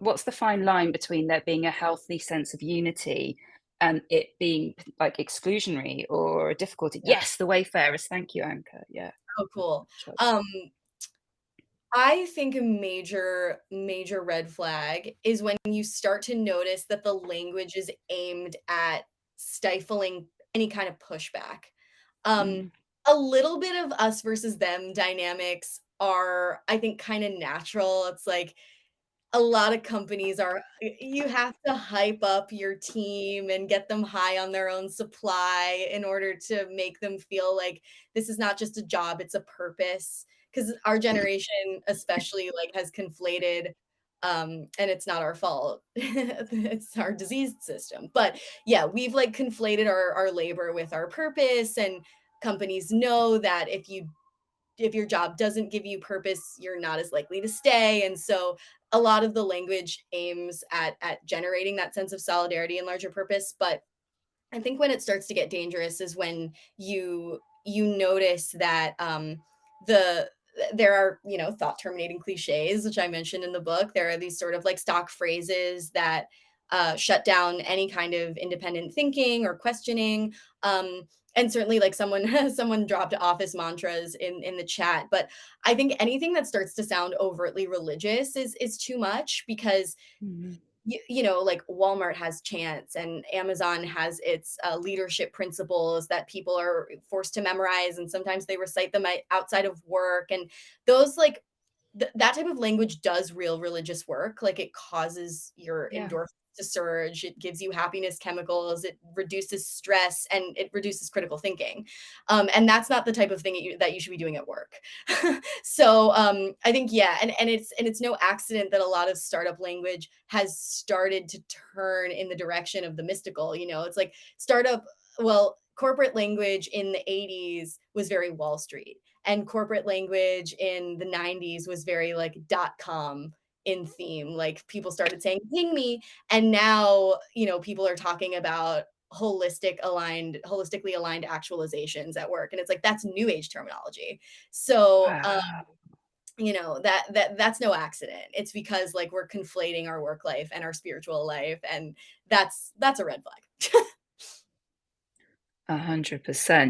what's the fine line between there being a healthy sense of unity and it being like exclusionary or a difficulty? Yeah. Yes, the wayfarers. Thank you, Anchor. Yeah. Oh, cool. Sure. Um, I think a major red flag is when you start to notice that the language is aimed at stifling any kind of pushback. Um, Mm, a little bit of us versus them dynamics are, I think, kinda natural. It's like a lot of companies are you have to hype up your team and get them high on their own supply in order to make them feel like this is not just a job, it's a purpose. Because our generation especially, like, has conflated, and it's not our fault, it's our diseased system, but, yeah, we've, like, conflated our labor with our purpose, and companies know that if your job doesn't give you purpose, you're not as likely to stay. And so a lot of the language aims at generating that sense of solidarity and larger purpose. But I think when it starts to get dangerous is when you notice that the there are thought terminating cliches, which I mentioned in the book. There are these sort of like stock phrases that shut down any kind of independent thinking or questioning. And certainly like someone someone dropped office mantras in the chat, but I think anything that starts to sound overtly religious is too much because mm, like Walmart has chants and Amazon has its leadership principles that people are forced to memorize, and sometimes they recite them outside of work. And those like that type of language does real religious work. Like it causes your yeah. endorphins to surge. It gives you happiness chemicals. It reduces stress and it reduces critical thinking. And that's not the type of thing that you should be doing at work. So I think yeah, and it's no accident that a lot of startup language has started to turn in the direction of the mystical. It's like startup. Well, corporate language in the 80s was very Wall Street, and corporate language in the 90s was very like .com in theme. Like people started saying ping me, and now people are talking about holistically aligned actualizations at work, and it's like that's new age terminology. So Wow. that's no accident. It's because like we're conflating our work life and our spiritual life, and that's a red flag. 100%.